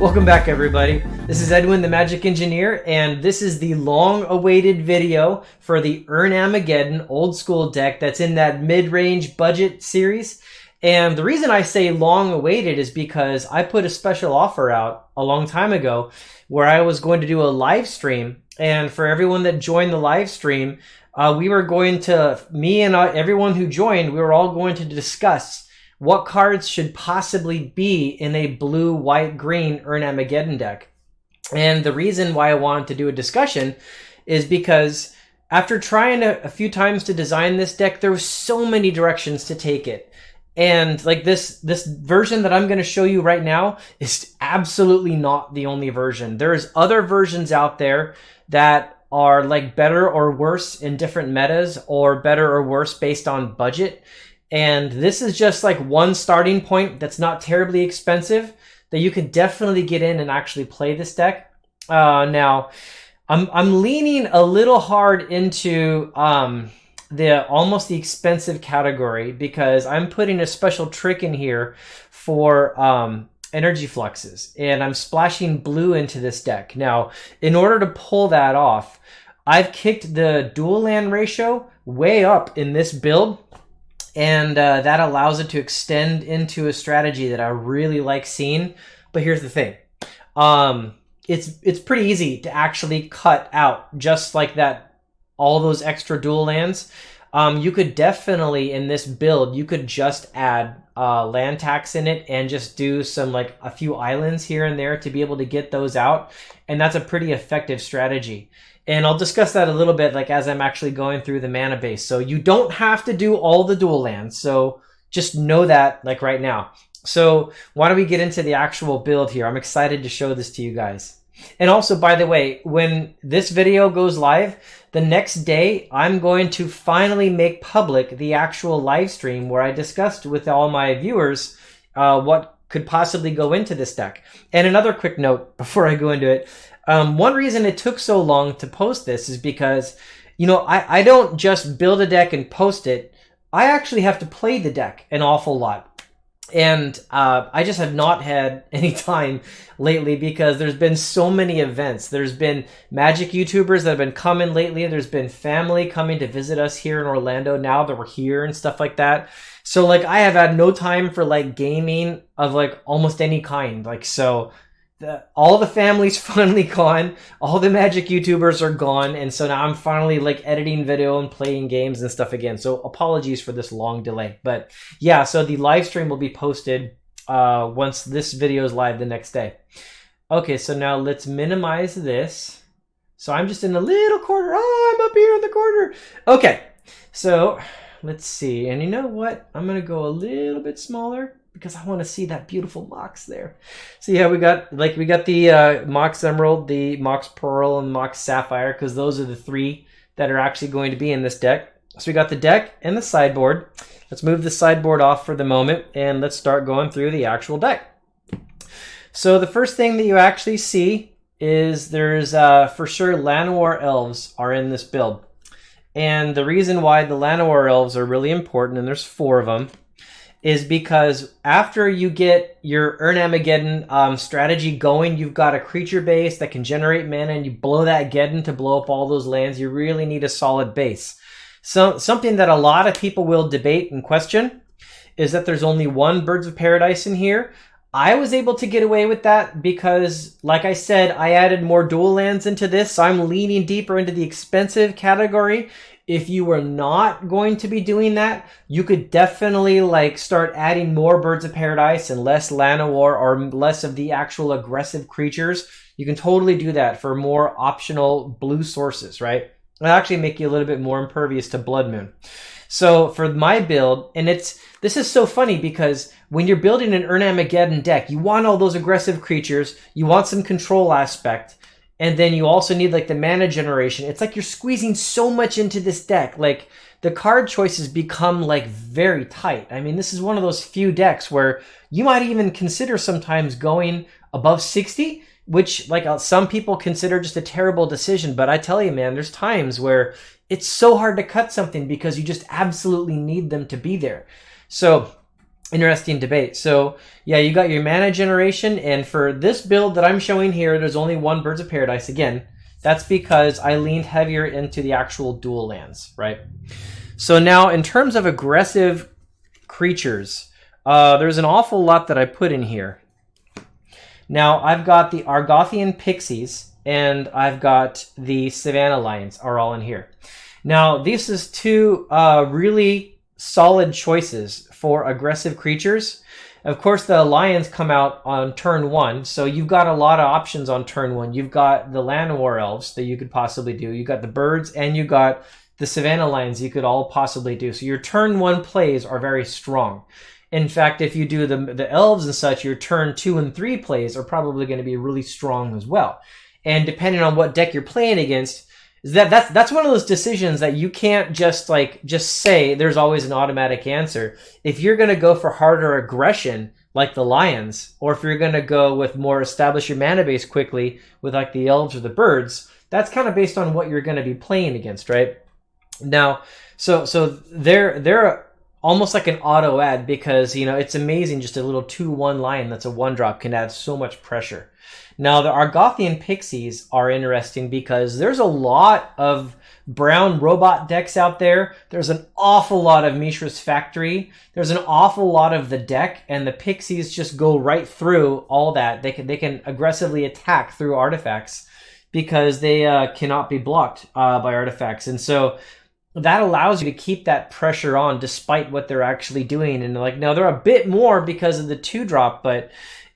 Welcome back, everybody. This is Edwin, the Magic Engineer, and this is the long-awaited video for the Erhnam-Ageddon old school deck that's in that mid-range budget series. And the reason I say long-awaited is because I put a special offer out a long time ago where I was going to do a live stream, and for everyone that joined the live stream, we were going to, me and everyone who joined, we were all going to discuss what cards should possibly be in a blue, white, green Erhnam-Ageddon deck. And the reason why I wanted to do a discussion is because after trying a few times to design this deck, there were so many directions to take it. And like this version that I'm going to show you right now is absolutely not the only version. There's other versions out there that are like better or worse in different metas, or better or worse based on budget. And this is just like one starting point that's not terribly expensive that you can definitely get in and actually play this deck. Now, I'm leaning a little hard into almost the expensive category because I'm putting a special trick in here for Energy Fluxes, and I'm splashing blue into this deck. Now, in order to pull that off, I've kicked the dual land ratio way up in this build. And that allows it to extend into a strategy that I really like seeing. But here's the thing. It's pretty easy to actually cut out just like that, all those extra dual lands. You could definitely, in this build, you could just add land tax in it and just do some like a few islands here and there to be able to get those out. And that's a pretty effective strategy. And I'll discuss that a little bit like as I'm actually going through the mana base. So you don't have to do all the dual lands. So just know that like right now. So why don't we get into the actual build here? I'm excited to show this to you guys. And also, by the way, when this video goes live, the next day, I'm going to finally make public the actual live stream where I discussed with all my viewers what could possibly go into this deck. And another quick note before I go into it. One reason it took so long to post this is because, you know, I don't just build a deck and post it. I actually have to play the deck an awful lot. And I just have not had any time lately because there's been so many events. There's been Magic YouTubers that have been coming lately. There's been family coming to visit us here in Orlando now that we're here and stuff like that. So like I have had no time for like gaming of like almost any kind. Like so... all the family's finally gone, all the Magic YouTubers are gone, and so now I'm finally like editing video and playing games and stuff again. So apologies for this long delay. But yeah, so the live stream will be posted once this video is live the next day. Okay, so now let's minimize this. So I'm just in a little corner. Oh, I'm up here in the corner. Okay, so let's see. And you know what? I'm going to go a little bit smaller, because I want to see that beautiful Mox there. So yeah, we got the Mox Emerald, the Mox Pearl, and Mox Sapphire, because those are the three that are actually going to be in this deck. So we got the deck and the sideboard. Let's move the sideboard off for the moment, and let's start going through the actual deck. So the first thing that you actually see is there's for sure Llanowar Elves are in this build. And the reason why the Llanowar Elves are really important, and there's 4 of them, is because after you get your Erhnam-Ageddon strategy going, you've got a creature base that can generate mana, and you blow that Geddon to blow up all those lands. You really need a solid base. So something that a lot of people will debate and question is that there's only 1 Birds of Paradise in here. I was able to get away with that because, like I said, I added more dual lands into this, so I'm leaning deeper into the expensive category. If you were not going to be doing that, you could definitely like start adding more Birds of Paradise and less Llanowar, or less of the actual aggressive creatures. You can totally do that for more optional blue sources, right? It'll actually make you a little bit more impervious to Blood Moon. So for my build, and this is so funny because when you're building an Erhnam-Ageddon deck, you want all those aggressive creatures, you want some control aspect, and then you also need like the mana generation. It's like you're squeezing so much into this deck. Like the card choices become like very tight. I mean, this is one of those few decks where you might even consider sometimes going above 60, which like some people consider just a terrible decision. But I tell you, man, there's times where it's so hard to cut something because you just absolutely need them to be there. So interesting debate. So yeah, you got your mana generation, and for this build that I'm showing here, there's only one Birds of Paradise. Again, that's because I leaned heavier into the actual dual lands, right? So now in terms of aggressive creatures, there's an awful lot that I put in here. Now I've got the Argothian Pixies and I've got the Savannah Lions are all in here. Now this is two really solid choices for aggressive creatures. Of course, the Lions come out on turn 1, so you've got a lot of options on turn 1. You've got the Llanowar Elves that you could possibly do. You got the birds, and you got the Savannah Lions you could all possibly do. So your turn 1 plays are very strong. In fact, if you do the elves and such, your turn 2 and 3 plays are probably going to be really strong as well. And depending on what deck you're playing against, that's one of those decisions that you can't just say there's always an automatic answer. If you're going to go for harder aggression like the Lions, or if you're going to go with more establish your mana base quickly with like the elves or the birds, that's kind of based on what you're going to be playing against, right? Now, so they're almost like an auto add, because it's amazing, just a little 2/1 lion that's a 1-drop can add so much pressure. Now, the Argothian Pixies are interesting because there's a lot of brown robot decks out there. There's an awful lot of Mishra's Factory. There's an awful lot of the deck, and the Pixies just go right through all that. They can aggressively attack through artifacts because they cannot be blocked by artifacts. And so that allows you to keep that pressure on despite what they're actually doing. And now they're a bit more because of the 2-drop, but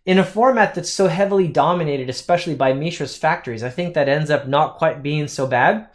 in a format that's so heavily dominated, especially by Mishra's Factories, I think that ends up not quite being so bad.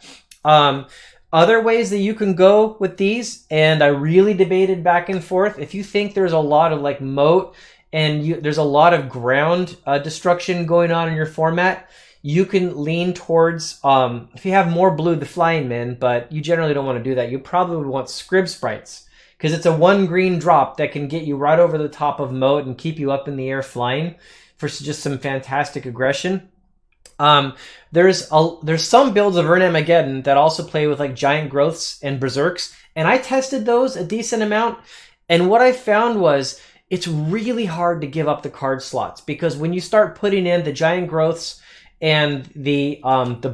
Other ways that you can go with these, and I really debated back and forth, if you think there's a lot of moat and there's a lot of ground destruction going on in your format, you can lean towards, if you have more blue, the Flying Men, but you generally don't want to do that. You probably want Scrib Sprites, because it's a 1 green drop that can get you right over the top of moat and keep you up in the air flying for just some fantastic aggression. There's some builds of Erhnam-Ageddon that also play with giant growths and berserks, and I tested those a decent amount, and what I found was it's really hard to give up the card slots, because when you start putting in the giant growths and the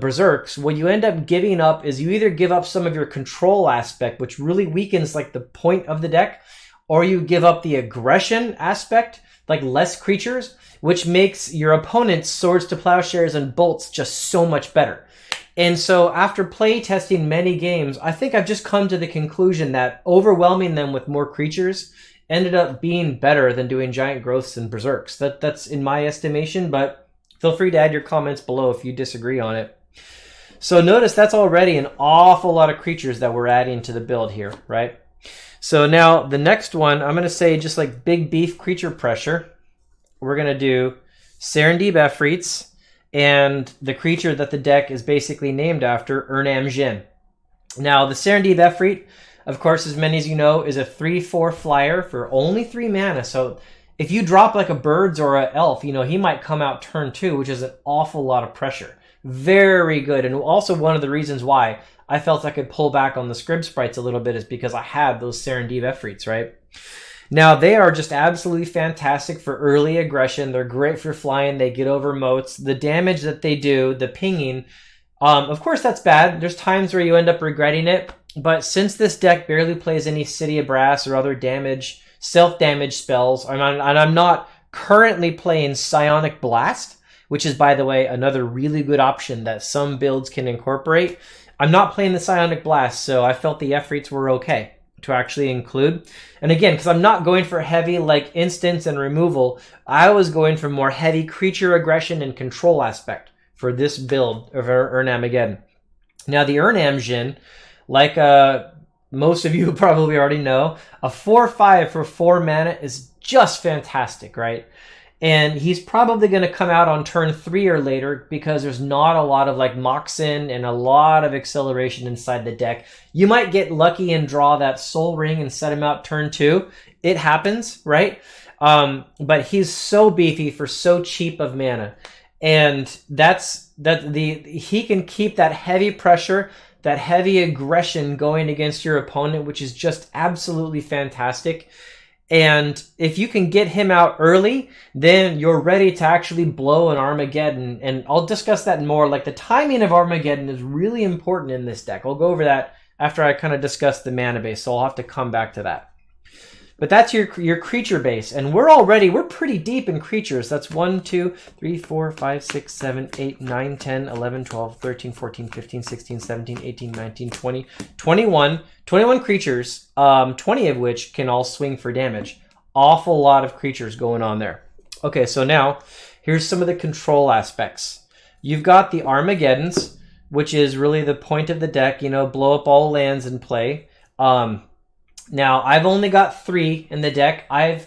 berserks, what you end up giving up is you either give up some of your control aspect, which really weakens the point of the deck, or you give up the aggression aspect, less creatures, which makes your opponent's swords to plowshares and bolts just so much better. And so after play testing many games, I think I've just come to the conclusion that overwhelming them with more creatures ended up being better than doing giant growths and berserks. That's in my estimation, but feel free to add your comments below if you disagree on it. So notice that's already an awful lot of creatures that we're adding to the build here, right? So now the next one, I'm going to say just big beef creature pressure. We're going to do Serendib Efreets and the creature that the deck is basically named after, Erhnam Djinn. Now the Serendib Efreet, of course, as many as you know, is a 3/4 flyer for only 3 mana. So if you drop a birds or an elf, he might come out turn 2, which is an awful lot of pressure. Very good. And also one of the reasons why I felt I could pull back on the Scrib Sprites a little bit is because I had those Serendib Efreets, right? Now, they are just absolutely fantastic for early aggression. They're great for flying. They get over moats. The damage that they do, the pinging, of course, that's bad. There's times where you end up regretting it. But since this deck barely plays any City of Brass or other damage, self-damage spells, and I'm not currently playing Psionic Blast, which is, by the way, another really good option that some builds can incorporate. I'm not playing the Psionic Blast, so I felt the Efreets were okay to actually include. And again, because I'm not going for heavy instance and removal, I was going for more heavy creature aggression and control aspect for this build of Erhnam-Ageddon. Now the Erhnam Djinn, most of you probably already know, a 4/5 for 4 mana is just fantastic, right? And he's probably going to come out on turn 3 or later because there's not a lot of Moxen and a lot of acceleration inside the deck. You might get lucky and draw that Soul Ring and set him out turn 2. It happens, right? But he's so beefy for so cheap of mana. And he can keep that heavy pressure, that heavy aggression going against your opponent, which is just absolutely fantastic. And if you can get him out early, then you're ready to actually blow an Armageddon. And I'll discuss that more. Like the timing of Armageddon is really important in this deck. I'll go over that after I kind of discuss the mana base, so I'll have to come back to that. But that's your creature base, and we're pretty deep in creatures. That's 1, 2, 3, 4, 5, 6, 7, 8, 9, 10, 11, 12, 13, 14, 15, 16, 17, 18, 19, 20, 21 creatures, 20 of which can all swing for damage. Awful lot of creatures going on there. Okay, so now here's some of the control aspects. You've got the Armageddons, which is really the point of the deck, you know, blow up all lands and play. Now, I've only got 3 in the deck. I've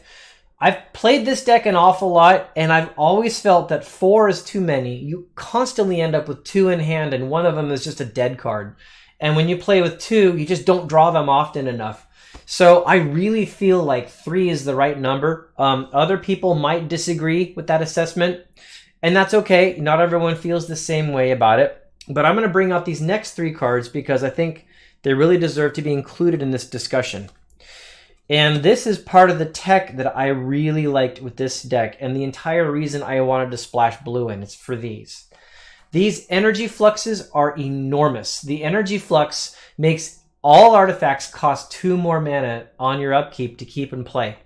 played this deck an awful lot, and I've always felt that 4 is too many. You constantly end up with 2 in hand, and one of them is just a dead card. And when you play with 2, you just don't draw them often enough. So I really feel like 3 is the right number. Other people might disagree with that assessment, and that's okay. Not everyone feels the same way about it. But I'm going to bring out these next 3 cards because I think they really deserve to be included in this discussion. And this is part of the tech that I really liked with this deck, and the entire reason I wanted to splash blue in. It's for these. These energy fluxes are enormous. The energy flux makes all artifacts cost 2 more mana on your upkeep to keep in play.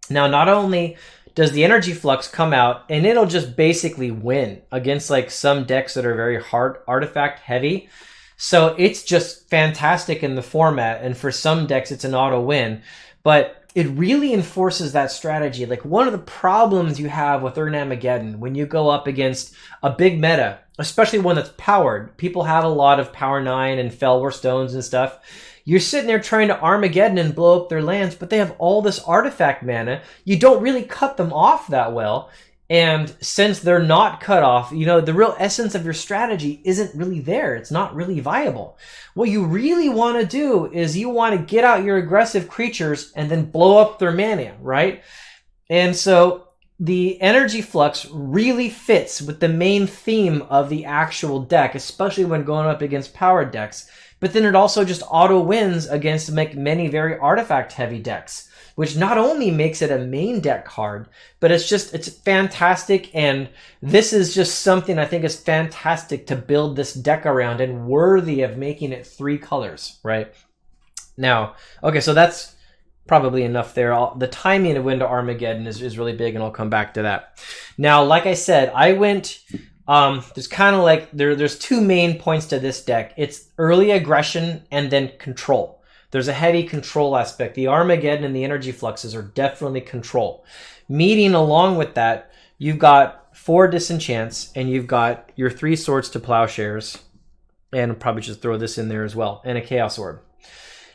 Now, not only does the energy flux come out, and it'll just basically win against like some decks that are very hard artifact heavy. So it's just fantastic in the format, and for some decks it's an auto win, but it really enforces that strategy. Like one of the problems you have with Erhnam-Ageddon when you go up against a big meta, especially one that's powered, people have a lot of Power 9 and Felwar Stones and stuff. You're sitting there trying to Armageddon and blow up their lands, but they have all this artifact mana. You don't really cut them off that well. And since they're not cut off, you know, the real essence of your strategy isn't really there. It's not really viable. What you really want to do is you want to get out your aggressive creatures and then blow up their mana, right? And so the energy flux really fits with the main theme of the actual deck, especially when going up against powered decks. But then it also just auto wins against many very artifact heavy decks, which not only makes it a main deck card, but it's fantastic. And this is just something I think is fantastic to build this deck around and worthy of making it 3 colors, right? Now, okay, so that's probably enough there. The timing of when to Armageddon is really big, and I'll come back to that. Now, like I said, I went... there's kind of like, there's 2 main points to this deck. It's early aggression and then control. There's a heavy control aspect. The Armageddon and the energy fluxes are definitely control. Meeting along with that, you've got 4 disenchants, and you've got your 3 swords to plowshares, and I'll probably just throw this in there as well, and a Chaos Orb.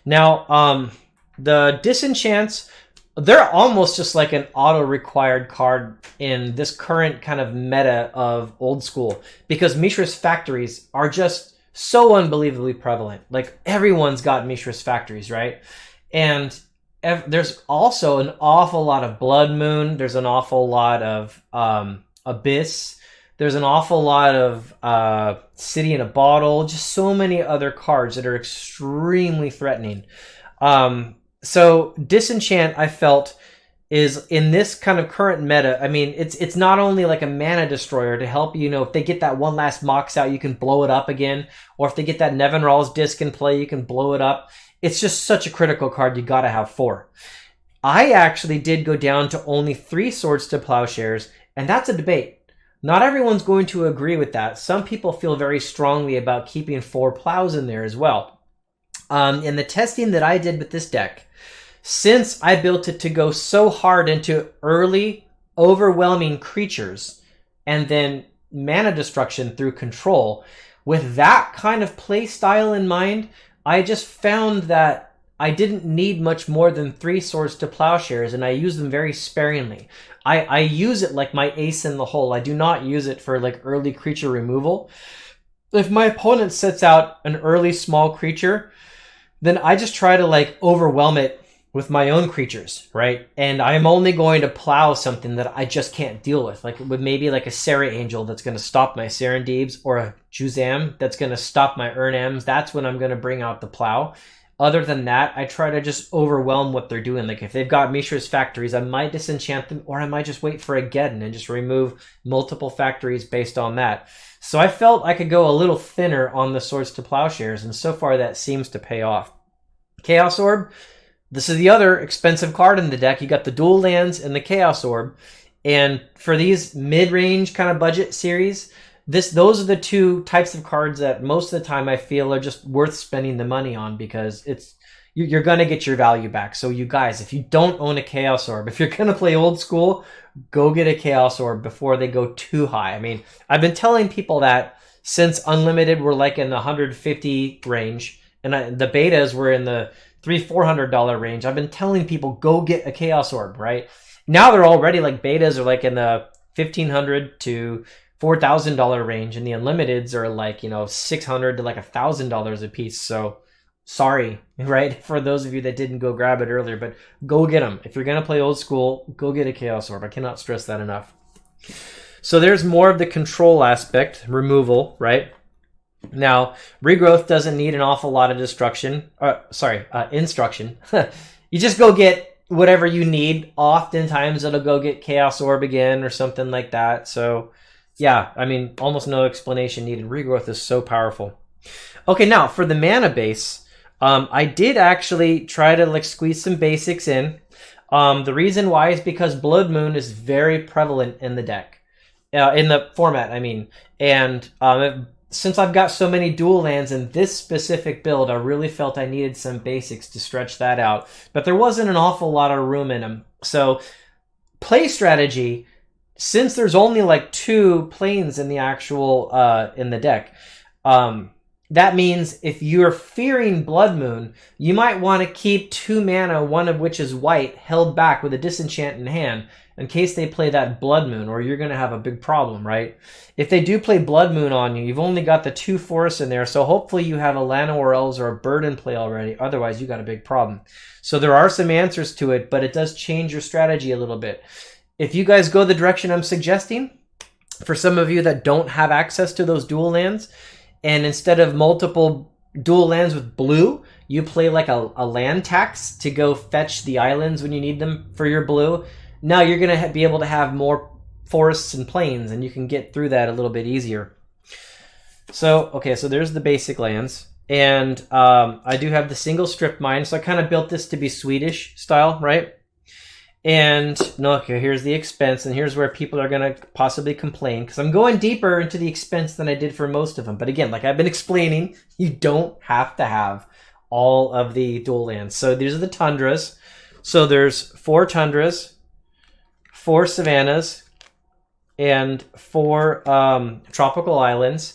Now, the disenchants, they're almost just like an auto-required card in this current kind of meta of old school, because Mishra's factories are just so unbelievably prevalent. Like everyone's got Mishra's factories, right? And there's also an awful lot of Blood Moon. There's an awful lot of Abyss. There's an awful lot of City in a Bottle. Just so many other cards that are extremely threatening. So Disenchant, I felt, is in this kind of current meta. I mean, it's not only like a mana destroyer to help you know, if they get that one last Mox out, you can blow it up again. Or if they get that Nevinral's disc in play, you can blow it up. It's just such a critical card. You got to have 4. I actually did go down to only 3 swords to plowshares, and that's a debate. Not everyone's going to agree with that. Some people feel very strongly about keeping 4 plows in there as well. In the testing that I did with this deck, since I built it to go so hard into early, overwhelming creatures and then mana destruction through control, with that kind of play style in mind, I just found that I didn't need much more than 3 swords to plowshares, and I use them very sparingly. I use it like my ace in the hole. I do not use it for like early creature removal. If my opponent sets out an early small creature, then I just try to like overwhelm it with my own creatures, right? And I'm only going to plow something that I just can't deal with, like with maybe like a Serra Angel that's going to stop my Serendibs, or a Juzam that's going to stop my Erhnams. That's when I'm going to bring out the plow. Other than that, I try to just overwhelm what they're doing. Like if they've got Mishra's factories, I might disenchant them, or I might just wait for Ageddon and just remove multiple factories based on that. So I felt I could go a little thinner on the Swords to Plowshares, and so far that seems to pay off. Chaos Orb, this is the other expensive card in the deck. You got the dual lands and the Chaos Orb. And for these mid-range kind of budget series, those are the two types of cards that most of the time I feel are just worth spending the money on, because you're going to get your value back. So you guys, if you don't own a Chaos Orb, if you're going to play old school, go get a Chaos Orb before they go too high. I mean, I've been telling people that since Unlimited were like in the 150 range, and the betas were in the $300-400 range. I've been telling people, go get a Chaos Orb, right? Now they're already like betas are like in the $1,500 to $4,000 range, and the Unlimiteds are like, you know, $600 to like $1,000 a piece. So sorry, right? For those of you that didn't go grab it earlier, but go get them. If you're going to play old school, go get a Chaos Orb. I cannot stress that enough. So there's more of the control aspect, removal, right? Now, Regrowth doesn't need an awful lot of instruction. You just go get whatever you need. Oftentimes it'll go get Chaos Orb again or something like that. So yeah, I mean, almost no explanation needed. Regrowth is so powerful. Okay, now for the mana base, I did actually try to like squeeze some basics in. The reason why is because Blood Moon is very prevalent in the deck, in the format, I mean. And since I've got so many dual lands in this specific build, I really felt I needed some basics to stretch that out. But there wasn't an awful lot of room in them. So play strategy, since there's only like 2 planes in the actual in the deck, that means if you're fearing Blood Moon, you might want to keep 2 mana, one of which is white, held back with a Disenchant in hand, in case they play that Blood Moon, or you're going to have a big problem, right? If they do play Blood Moon on you, you've only got the 2 forests in there, so hopefully you have a Llanowar Elves or a bird in play already. Otherwise, you got a big problem. So there are some answers to it, but it does change your strategy a little bit. If you guys go the direction I'm suggesting, for some of you that don't have access to those dual lands, and instead of multiple dual lands with blue, you play like a land tax to go fetch the islands when you need them for your blue, now you're going to be able to have more forests and plains, and you can get through that a little bit easier. So, okay, so there's the basic lands. And I do have the single strip mine, so I kind of built this to be Swedish style, right? And no, okay, here's the expense, and here's where people are going to possibly complain, because I'm going deeper into the expense than I did for most of them. But again, like I've been explaining, you don't have to have all of the dual lands. So these are the Tundras. So there's 4 Tundras, 4 Savannas, and 4 tropical islands.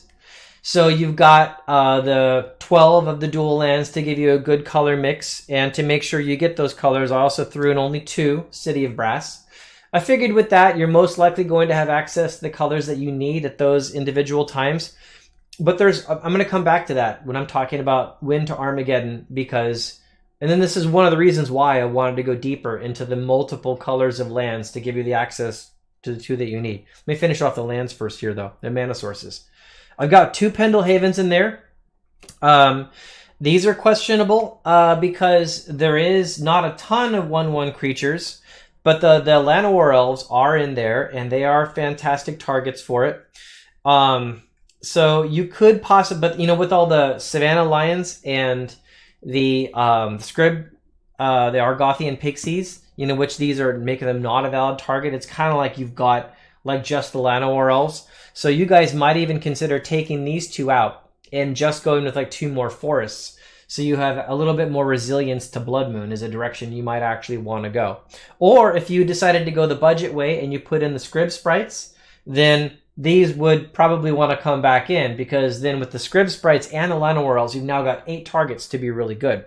So you've got the 12 of the dual lands to give you a good color mix, and to make sure you get those colors, I also threw in only 2 City of Brass. I figured with that, you're most likely going to have access to the colors that you need at those individual times. But I'm going to come back to that when I'm talking about Wind to Armageddon, because, and then this is one of the reasons why I wanted to go deeper into the multiple colors of lands to give you the access to the 2 that you need. Let me finish off the lands first here, though. They're mana sources. I've got 2 Pendlehavens in there. These are questionable because there is not a ton of 1/1 creatures, but the Llanowar Elves are in there, and they are fantastic targets for it. So you could possibly, but you know, with all the Savannah Lions and the Scrib, the Argothian Pixies, you know, which these are making them not a valid target, it's kind of like you've got like just the Llanowar Elves. So you guys might even consider taking these 2 out and just going with like 2 more forests. So you have a little bit more resilience to Blood Moon is a direction you might actually want to go. Or if you decided to go the budget way and you put in the Scrib sprites, then these would probably want to come back in, because then with the Scrib sprites and the Llanowar Elves, you've now got 8 targets to be really good.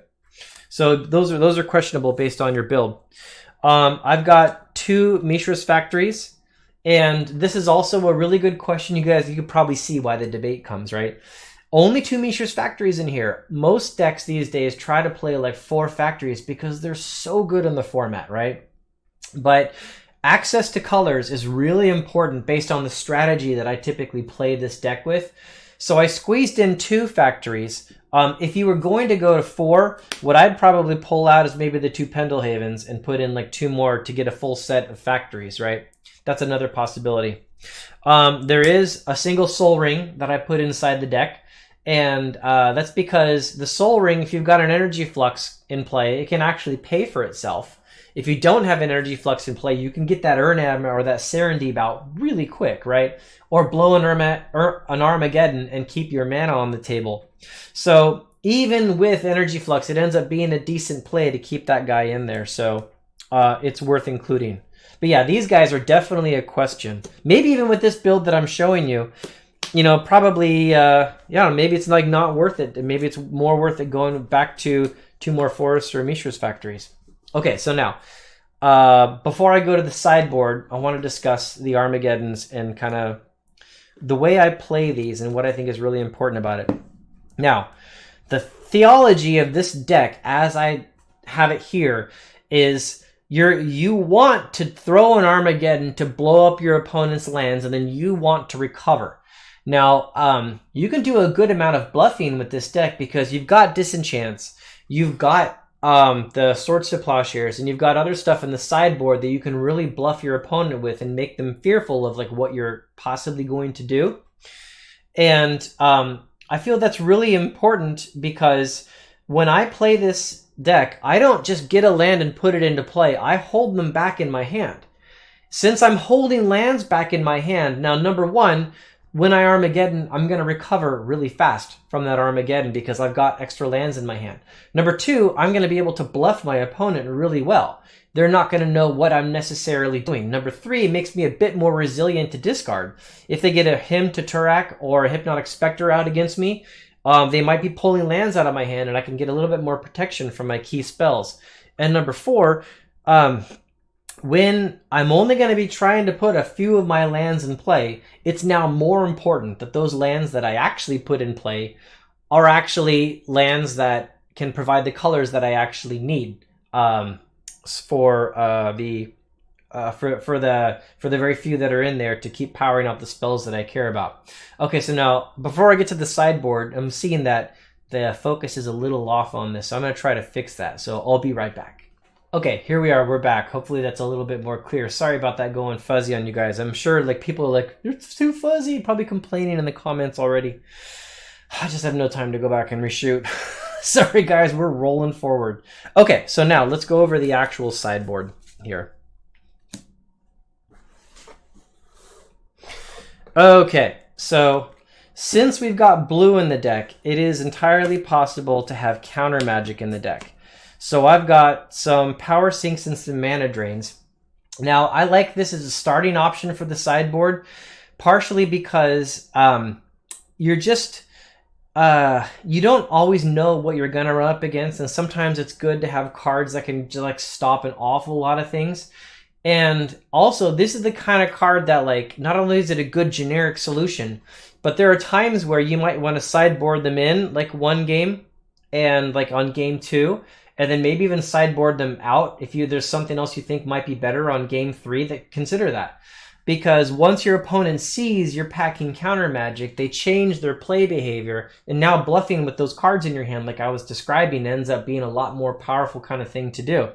So those are questionable based on your build. I've got 2 Mishra's factories. And this is also a really good question, you guys. You could probably see why the debate comes, right? Only 2 Mishra's factories in here. Most decks these days try to play like 4 factories because they're so good in the format, right? But access to colors is really important based on the strategy that I typically play this deck with. So I squeezed in 2 factories. If you were going to go to 4, what I'd probably pull out is maybe the 2 Pendlehavens and put in like 2 more to get a full set of factories, right? That's another possibility. There is a single Soul Ring that I put inside the deck, and that's because the Soul Ring, if you've got an Energy Flux in play, it can actually pay for itself. If you don't have an Energy Flux in play, you can get that Erhnam or that Serendib out really quick, right? Or blow an Armageddon and keep your mana on the table. So even with Energy Flux, it ends up being a decent play to keep that guy in there. So it's worth including. But yeah, these guys are definitely a question. Maybe even with this build that I'm showing you, you know, probably, yeah, maybe it's like not worth it. Maybe it's more worth it going back to 2 more Forests or Mishra's factories. Okay, so now, before I go to the sideboard, I want to discuss the Armageddons and kind of the way I play these and what I think is really important about it. Now, the theology of this deck, as I have it here, is you want to throw an Armageddon to blow up your opponent's lands, and then you want to recover. Now, you can do a good amount of bluffing with this deck because you've got Disenchants, you've got the Swords to Plowshares, and you've got other stuff in the sideboard that you can really bluff your opponent with and make them fearful of like what you're possibly going to do. And I feel that's really important because when I play this deck, I don't just get a land and put it into play. I hold them back in my hand. Since I'm holding lands back in my hand, now number 1, when I Armageddon, I'm going to recover really fast from that Armageddon because I've got extra lands in my hand. Number 2, I'm going to be able to bluff my opponent really well. They're not going to know what I'm necessarily doing. Number 3, it makes me a bit more resilient to discard. If they get a Hymn to Turak or a Hypnotic Spectre out against me, they might be pulling lands out of my hand and I can get a little bit more protection from my key spells. And number 4, when I'm only going to be trying to put a few of my lands in play, it's now more important that those lands that I actually put in play are actually lands that can provide the colors that I actually need for the very few that are in there to keep powering up the spells that I care about. Okay, so now before I get to the sideboard, I'm seeing that the focus is a little off on this, so I'm going to try to fix that. So I'll be right back. Okay, here we are. We're back. Hopefully that's a little bit more clear. Sorry about that going fuzzy on you guys. I'm sure like people are like, it's too fuzzy, probably complaining in the comments already. I just have no time to go back and reshoot. Sorry guys, we're rolling forward. Okay, so now let's go over the actual sideboard here. Okay, so since we've got blue in the deck, it is entirely possible to have counter magic in the deck. So I've got some power sinks and some mana drains. Now, I like this as a starting option for the sideboard, partially because you're just, you don't always know what you're going to run up against, and sometimes it's good to have cards that can just like stop an awful lot of things. And also, this is the kind of card that like, not only is it a good generic solution, but there are times where you might want to sideboard them in like one game and like on game 2, and then maybe even sideboard them out if there's something else you think might be better on game 3. That consider that, because once your opponent sees you're packing counter magic, they change their play behavior, and now bluffing with those cards in your hand, like I was describing, ends up being a lot more powerful kind of thing to do.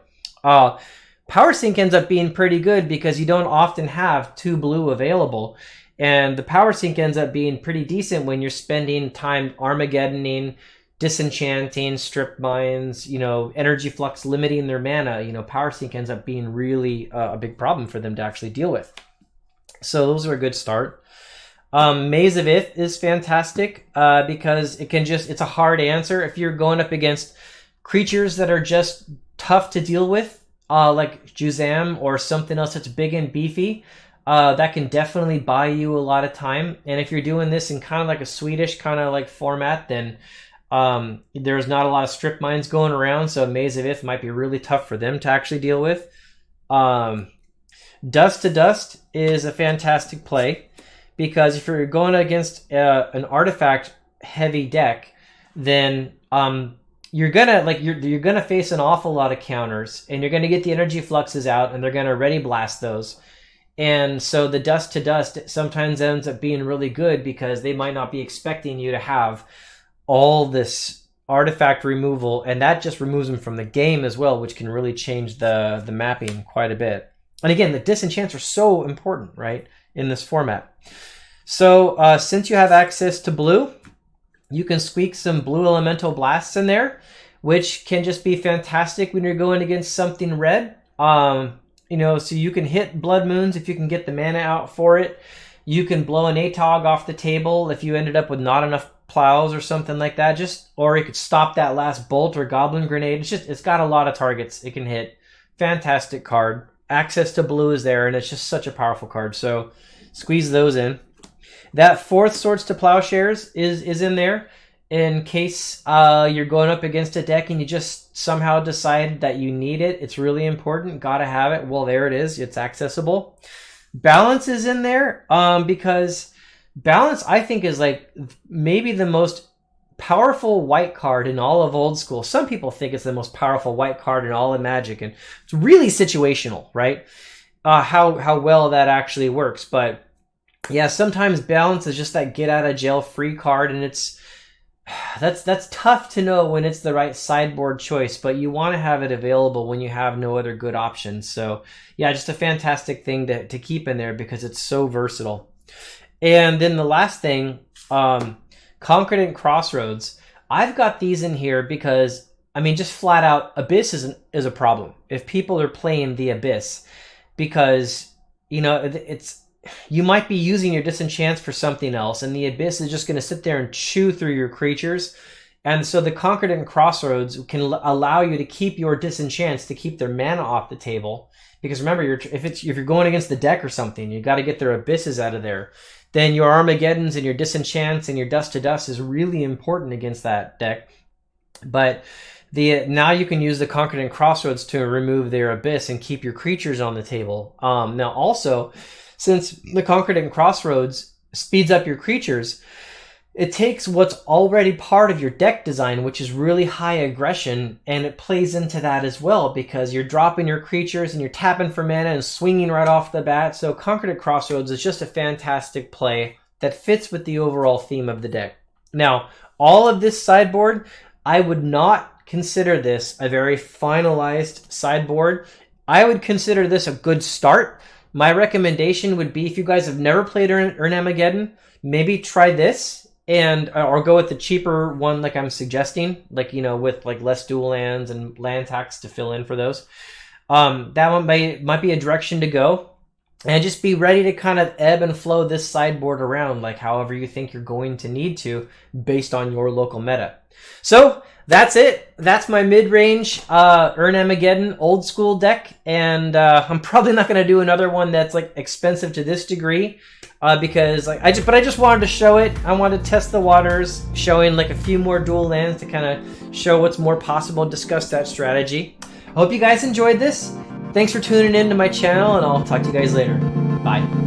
Power Sink ends up being pretty good because you don't often have 2 blue available, and the Power Sink ends up being pretty decent when you're spending time Armageddoning, Disenchanting, Strip Mines, you know, Energy Flux limiting their mana. You know, Power Sink ends up being really a big problem for them to actually deal with. So those are a good start. Maze of Ith is fantastic because it can just, it's a hard answer. If you're going up against creatures that are just tough to deal with, like Juzam or something else that's big and beefy, that can definitely buy you a lot of time. And if you're doing this in kind of like a Swedish kind of like format, then there's not a lot of strip mines going around, so Maze of Ith might be really tough for them to actually deal with. Dust to Dust is a fantastic play because if you're going against an artifact heavy deck, then you're gonna face an awful lot of counters, and you're gonna get the Energy Fluxes out, and they're gonna ready blast those. And so the Dust to Dust sometimes ends up being really good because they might not be expecting you to have all this artifact removal, and that just removes them from the game as well, which can really change the mapping quite a bit. And again, the disenchants are so important, right, in this format. So since you have access to blue, you can squeak some blue elemental blasts in there, which can just be fantastic when you're going against something red. You know, so you can hit Blood Moons if you can get the mana out for it. You can blow an ATOG off the table if you ended up with not enough plows or something like that. Or you could stop that last bolt or goblin grenade. It's got a lot of targets it can hit. Fantastic card. Access to blue is there, and it's just such a powerful card. So squeeze those in. That 4th Swords to Plowshares is in there in case you're going up against a deck and you just somehow decide that you need it. It's really important. Gotta have it. Well, there it is. It's accessible. Balance is in there because Balance, I think, is like maybe the most powerful white card in all of Old School. Some people think it's the most powerful white card in all of Magic, and it's really situational, right? How well that actually works. But yeah, sometimes Balance is just that get out of jail free card, and that's tough to know when it's the right sideboard choice, but you want to have it available when you have no other good options. So yeah, just a fantastic thing to keep in there because it's so versatile. And then the last thing, Concordant Crossroads. I've got these in here because, I mean, just flat out, Abyss is a problem if people are playing the Abyss, because, you know, you might be using your disenchants for something else, and the Abyss is just going to sit there and chew through your creatures. And so the Concordant Crossroads can allow you to keep your disenchants, to keep their mana off the table. Because remember, if you're going against the deck or something, you got to get their Abysses out of there. Then your Armageddons and your Disenchants and your Dust to Dust is really important against that deck. But now you can use the Concordant Crossroads to remove their Abyss and keep your creatures on the table. Now also, since the Concordant Crossroads speeds up your creatures, it takes what's already part of your deck design, which is really high aggression, and it plays into that as well, because you're dropping your creatures and you're tapping for mana and swinging right off the bat. So Concordant Crossroads is just a fantastic play that fits with the overall theme of the deck. Now, all of this sideboard, I would not consider this a very finalized sideboard. I would consider this a good start. My recommendation would be, if you guys have never played Erhnam-Ageddon, maybe try this. Or go with the cheaper one like I'm suggesting, like, you know, with like less dual lands and land tax to fill in for those. That one might be a direction to go. And just be ready to kind of ebb and flow this sideboard around, like however you think you're going to need to, based on your local meta. So that's it. That's my mid-range Erhnam-Ageddon old school deck. And I'm probably not going to do another one that's like expensive to this degree. Because like I just wanted to show it. I wanted to test the waters, showing like a few more dual lands to kind of show what's more possible, discuss that strategy. I hope you guys enjoyed this. Thanks for tuning in to my channel, and I'll talk to you guys later. Bye.